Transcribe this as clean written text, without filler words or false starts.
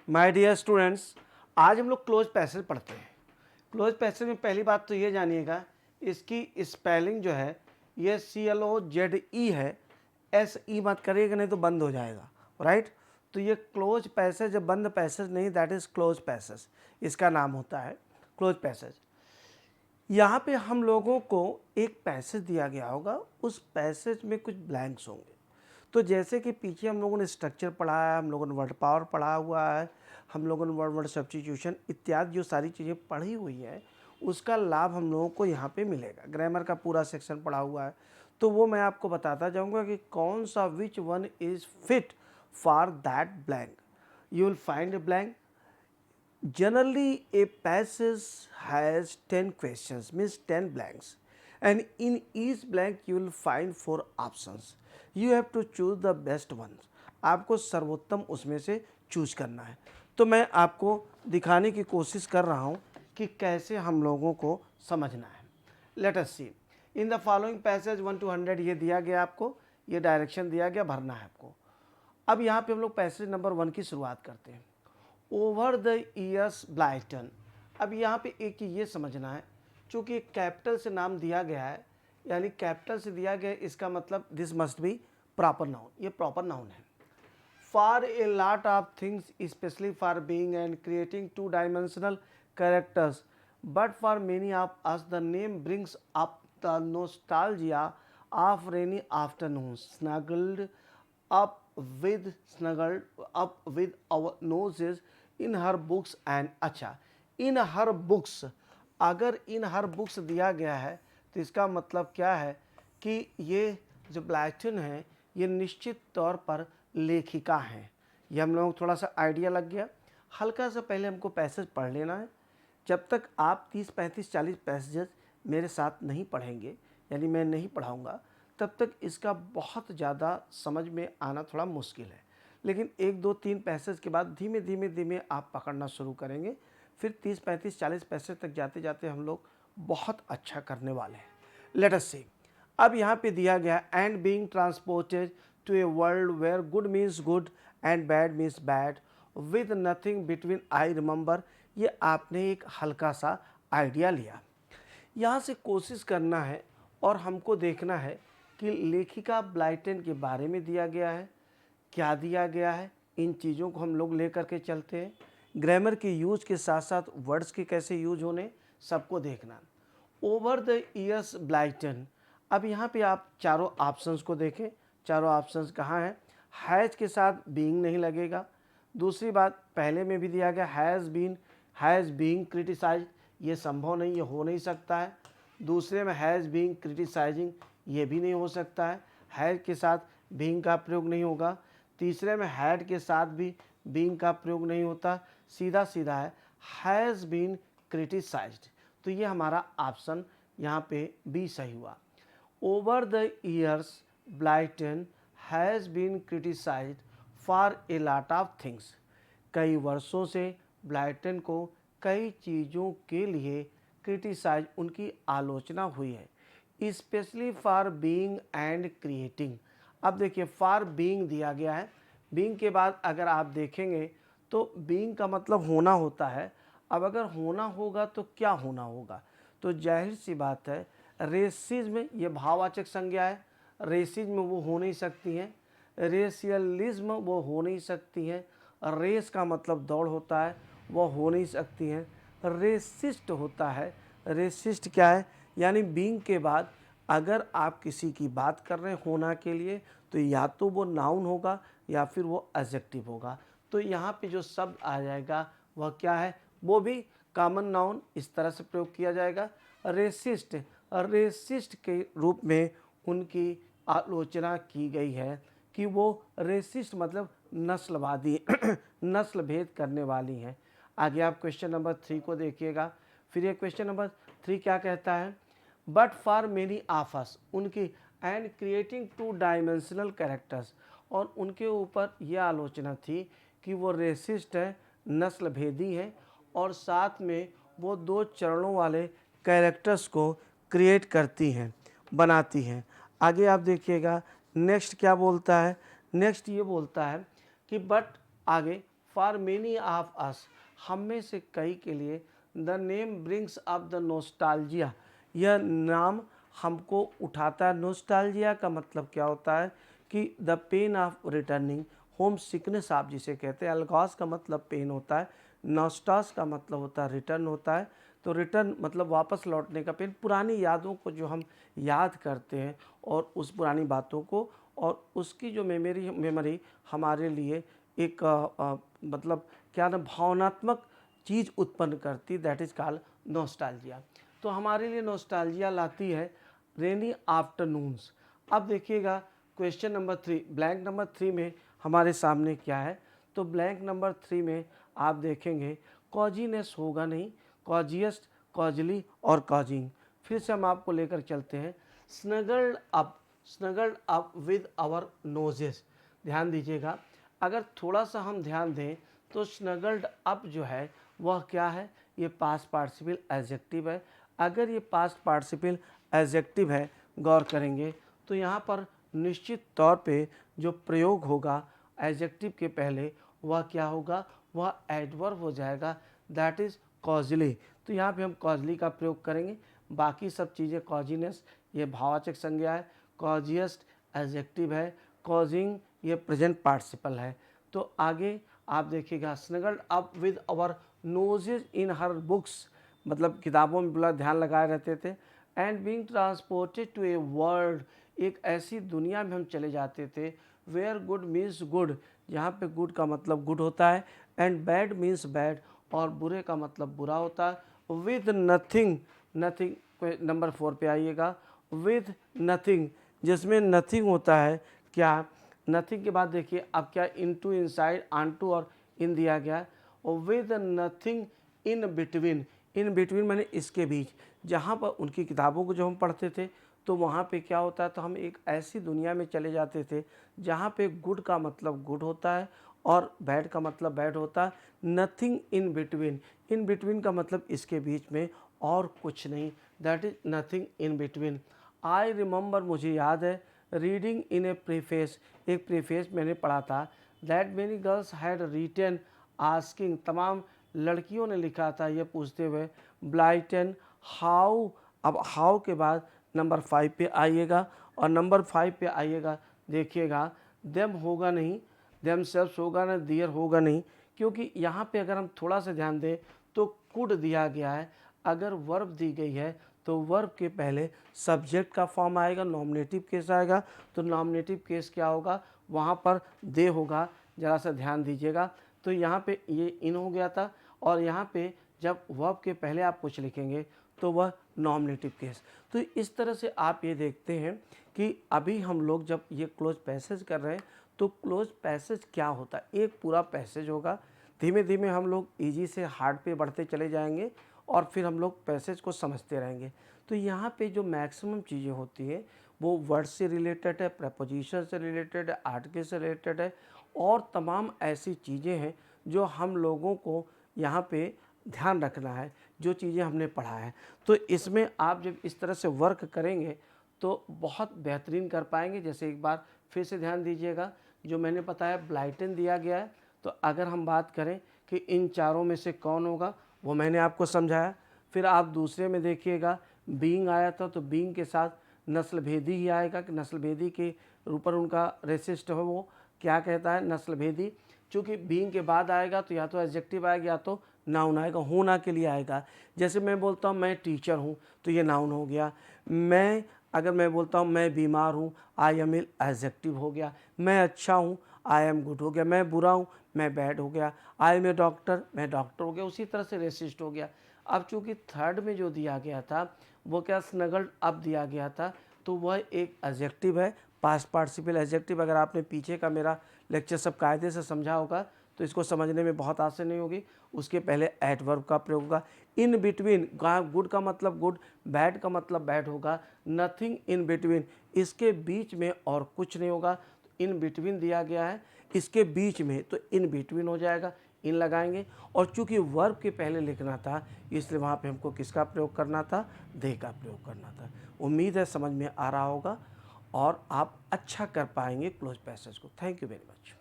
My dear students, आज हम लोग क्लोज पैसेज पढ़ते हैं। क्लोज पैसेज में पहली बात तो ये जानिएगा, इसकी स्पेलिंग जो है ये CLOZE है। SE मत करिएगा, नहीं तो बंद हो जाएगा, राइट। तो ये क्लोज पैसेज, बंद पैसेज नहीं, दैट इज क्लोज पैसेज, इसका नाम होता है क्लोज पैसेज। यहाँ पे हम लोगों को एक पैसेज दिया गया होगा, उस पैसेज में कुछ ब्लैंक्स होंगे। तो जैसे कि पीछे हम लोगों ने स्ट्रक्चर पढ़ा है, हम लोगों ने वर्ड पावर पढ़ा हुआ है, हम लोगों ने वर्ड वर्ड सब्स्टिट्यूशन इत्यादि जो सारी चीज़ें पढ़ी हुई है, उसका लाभ हम लोगों को यहाँ पे मिलेगा। ग्रामर का पूरा सेक्शन पढ़ा हुआ है, तो वो मैं आपको बताता जाऊँगा कि कौन सा which one is fit for that blank. You will find a blank. Generally, a passage has 10 questions, means 10 blanks, and in each blank you will find 4 options. You have to choose the best ones. आपको सर्वोत्तम उसमें से choose करना है। तो मैं आपको दिखाने की कोशिश कर रहा हूँ कि कैसे हम लोगों को समझना है। Let us see in the following passage 1 to 100 ये दिया गया, आपको ये डायरेक्शन दिया गया, भरना है आपको। अब यहाँ पे हम लोग पैसेज नंबर 1 की शुरुआत करते हैं। Over the years Blyton. अब यहाँ पे एक चीज़ ये समझना है, चूँकि कैपिटल से नाम दिया गया है, यानी कैपिटल से दिया गया है, इसका मतलब this must be proper noun, ये प्रॉपर नाउन है। For a lot of things, specially for being and creating 2 dimensional characters, but for many of us the name brings up the nostalgia of rainy afternoon, snuggled up with our noses in her books and अच्छा, in her books, अगर in her books दिया गया है तो इसका मतलब क्या है कि ये जो ब्लाइटन है ये निश्चित तौर पर लेखिका हैं। ये हम लोगों को थोड़ा सा आइडिया लग गया। हल्का सा पहले हमको पैसेज पढ़ लेना है। जब तक आप 30, 35, 40 पैसेज मेरे साथ नहीं पढ़ेंगे, यानी मैं नहीं पढ़ाऊँगा, तब तक इसका बहुत ज़्यादा समझ में आना थोड़ा मुश्किल है। लेकिन 1, 2, 3 पैसेज के बाद धीमे धीमे धीमे आप पकड़ना शुरू करेंगे, फिर 30, 35, 40 पैसेज तक जाते जाते हम लोग बहुत अच्छा करने वाले हैं। Let us see. अब यहाँ पे दिया गया and being transported to a world where good means good and bad means bad with nothing between I remember. ये आपने एक हल्का सा आइडिया लिया। यहाँ से कोशिश करना है और हमको देखना है कि लेखिका ब्लाइटन के बारे में दिया गया है, क्या दिया गया है, इन चीज़ों को हम लोग लेकर के चलते हैं। ग्रामर के यूज के साथ साथ वर्ड्स के कैसे यूज होने, सबको देखना। Over the years Blyton. अब यहाँ पे आप चारों ऑप्शंस को देखें। चारों ऑप्शंस कहाँ हैं? हैज़ के साथ बीइंग नहीं लगेगा। दूसरी बात, पहले में भी दिया गया हैज़ बीइंग क्रिटिसाइज, ये संभव नहीं, ये हो नहीं सकता है। दूसरे में हैज़ बीइंग क्रिटिसाइजिंग, ये भी नहीं हो सकता है, हैज़ के साथ बीइंग का प्रयोग नहीं होगा। तीसरे में हैड के साथ भी बीइंग का प्रयोग नहीं होता, सीधा सीधा है हैज़ बीन क्रिटिसाइज्ड। तो ये हमारा ऑप्शन यहाँ पे बी सही हुआ। Over the years Blyton has been criticized for a lot of things. कई वर्षों से ब्लाइटन को कई चीज़ों के लिए क्रिटिसाइज, उनकी आलोचना हुई है, specially for being and creating. अब देखिए फॉर बीइंग दिया गया है, बीइंग के बाद अगर आप देखेंगे तो बीइंग का मतलब होना होता है। अब अगर होना होगा तो क्या होना होगा? तो जाहिर सी बात है रेसिज्म, ये भाववाचक संज्ञा है, रेसिज्म वो हो नहीं सकती हैं, रेशियलिज्म वो हो नहीं सकती हैं, रेस का मतलब दौड़ होता है, वो हो नहीं सकती हैं, रेसिस्ट होता है, रेसिस्ट क्या है? यानी बीइंग के बाद अगर आप किसी की बात कर रहे हैं होना के लिए, तो या तो वो नाउन होगा या फिर वो एडजेक्टिव होगा। तो यहाँ पे जो शब्द आ जाएगा वह क्या है? वो भी कॉमन नाउन, इस तरह से प्रयोग किया जाएगा। रेसिस्ट, रेसिस्ट के रूप में उनकी आलोचना की गई है कि वो रेसिस्ट मतलब नस्लवादी नस्ल भेद करने वाली हैं। आगे आप क्वेश्चन नंबर 3 को देखिएगा। फिर ये क्वेश्चन नंबर 3 क्या कहता है? But for many of us, उनकी एंड क्रिएटिंग 2 डायमेंशनल कैरेक्टर्स, और उनके ऊपर यह आलोचना थी कि वो रेसिस्ट है, नस्ल भेदी है, और साथ में वो 2 चरणों वाले कैरेक्टर्स को क्रिएट करती हैं, बनाती हैं। आगे आप देखिएगा नेक्स्ट क्या बोलता है। नेक्स्ट ये बोलता है कि बट आगे फॉर मेनी ऑफ अस, हम में से कई के लिए, the name brings up the nostalgia, यह नाम हमको उठाता है। नोस्टाल्जिया का मतलब क्या होता है कि the pain of returning, home sickness आप जिसे कहते हैं। अलगॉस का मतलब पेन होता है, नॉस्टास का मतलब होता है रिटर्न होता है। तो रिटर्न मतलब वापस लौटने का पेन, पुरानी यादों को जो हम याद करते हैं और उस पुरानी बातों को, और उसकी जो मेमोरी हमारे लिए एक मतलब क्या ना भावनात्मक चीज़ उत्पन्न करती, दैट इज़ कॉल्ड नॉस्टैल्जिया। तो हमारे लिए नॉस्टैल्जिया लाती है रेनी आफ्टरनून्स। अब देखिएगा क्वेश्चन नंबर 3, ब्लैंक नंबर 3 में हमारे सामने क्या है। तो ब्लैंक नंबर 3 में आप देखेंगे कॉजीनेस होगा नहीं, कॉजियस्ट, कॉजली और कॉजिंग। फिर से हम आपको लेकर चलते हैं। Snuggled up with our noses. ध्यान दीजिएगा, अगर थोड़ा सा हम ध्यान दें तो स्नगल्ड अप जो है वह क्या है, ये पास्ट पार्टिसिपल एडजेक्टिव है। अगर ये पास्ट पार्टिसिपल एडजेक्टिव है, गौर करेंगे तो यहाँ पर निश्चित तौर पे जो प्रयोग होगा एडजेक्टिव के पहले वह क्या होगा, वह एडवर्ब हो जाएगा, दैट इज़ कॉजली। तो यहाँ पे हम कॉजली का प्रयोग करेंगे। बाकी सब चीज़ें कॉजिनेस ये भाववाचक संज्ञा है, कॉजियस्ट एडजेक्टिव है, कॉजिंग ये प्रेजेंट पार्टिसिपल है। तो आगे आप देखिएगा snuggled up with our noses in her books, मतलब किताबों में बड़ा ध्यान लगाए रहते थे। And being transported to a world, एक ऐसी दुनिया में हम चले जाते थे वेयर गुड मीन्स गुड, यहाँ पे गुड का मतलब गुड होता है, एंड बैड मीन्स बैड, और बुरे का मतलब बुरा होता है। विद नथिंग, नथिंग नंबर 4 पे आइएगा, विद नथिंग जिसमें नथिंग होता है क्या, नथिंग के बाद देखिए अब क्या इनटू, इनसाइड, ऑनटू और इन दिया गया है। और with nothing in between, in between मैंने इसके बीच, जहाँ पर उनकी किताबों को जो हम पढ़ते थे तो वहाँ पे क्या होता है, तो हम एक ऐसी दुनिया में चले जाते थे जहाँ पे गुड का मतलब गुड होता है और बैड का मतलब बैड होता है। Nothing in between, in between का मतलब इसके बीच में और कुछ नहीं, that is nothing in between. I remember, मुझे याद है, रीडिंग इन ए प्रीफेस, एक प्रीफेस मैंने पढ़ा था, that many girls had written asking, तमाम लड़कियों ने लिखा था ये पूछते हुए, ब्लाइटन हाउ। अब हाउ के बाद नंबर 5 पे आइएगा, और नंबर 5 पे आइएगा, देखिएगा देम होगा नहीं, देम सेल्फ्स होगा ना, दियर होगा नहीं, क्योंकि यहाँ पे अगर हम थोड़ा सा ध्यान दें तो कुड दिया गया है। अगर वर्ब दी गई है तो वर्ब के पहले सब्जेक्ट का फॉर्म आएगा, नॉमिनेटिव केस आएगा। तो नॉमिनेटिव केस क्या होगा, वहाँ पर दे होगा, ज़रा सा ध्यान दीजिएगा। तो यहाँ पे ये इन हो गया था, और यहाँ पे जब वर्ब के पहले आप कुछ लिखेंगे तो वह नॉमिनेटिव केस। तो इस तरह से आप ये देखते हैं कि अभी हम लोग जब ये क्लोज पैसेज कर रहे हैं तो क्लोज पैसेज क्या होता है, एक पूरा पैसेज होगा, धीमे धीमे हम लोग इजी से हार्ड पे बढ़ते चले जाएंगे और फिर हम लोग पैसेज को समझते रहेंगे। तो यहाँ पे जो मैक्सिमम चीज़ें होती है वो वर्ड से रिलेटेड है, प्रपोजिशन से रिलेटेड है, आर्टिकल से रिलेटेड है, और तमाम ऐसी चीज़ें हैं जो हम लोगों को यहाँ पे ध्यान रखना है, जो चीज़ें हमने पढ़ा है। तो इसमें आप जब इस तरह से वर्क करेंगे तो बहुत बेहतरीन कर पाएंगे। जैसे एक बार फिर से ध्यान दीजिएगा, जो मैंने बताया ब्लाइटन दिया गया है, तो अगर हम बात करें कि इन चारों में से कौन होगा वो मैंने आपको समझाया। फिर आप दूसरे में देखिएगा बीइंग आया था, तो बीइंग के साथ नस्ल भेदी ही आएगा कि नस्ल भेदी के ऊपर उनका रेसिस्ट है, वो क्या कहता है नस्ल भेदी। चूँकि बीइंग के बाद आएगा तो या तो एडजेक्टिव आएगा या तो नाउन आएगा, होना के लिए आएगा। जैसे मैं बोलता हूँ मैं टीचर हूँ तो ये नाउन हो गया। अगर मैं बोलता हूँ मैं बीमार हूँ, आई एम इल, एडजेक्टिव हो गया। मैं अच्छा हूँ, आई एम गुड हो गया। मैं बुरा हूँ, मैं बैड हो गया। आई एम ए डॉक्टर, मैं डॉक्टर हो गया। उसी तरह से रेसिस्ट हो गया। अब चूँकि थर्ड में जो दिया गया था वो क्या स्नगल्ड अप दिया गया था, तो वह एक एडजेक्टिव है, पास्ट पार्टिसिपल एडजेक्टिव। अगर आपने पीछे का मेरा लेक्चर सब कायदे से समझा होगा तो इसको समझने में बहुत आसानी होगी। उसके पहले एडवर्ब का प्रयोग होगा। इन बिटवीन, गुड का मतलब गुड, बैड का मतलब बैड होगा। नथिंग इन बिटवीन, इसके बीच में और कुछ नहीं होगा। तो इन बिटवीन दिया गया है, इसके बीच में, तो इन बिटवीन हो जाएगा, इन लगाएंगे। और चूंकि वर्ब के पहले लिखना था इसलिए वहाँ पे हमको किसका प्रयोग करना था, दे का प्रयोग करना था। उम्मीद है समझ में आ रहा होगा और आप अच्छा कर पाएंगे क्लोज पैसेज को। Thank you very much.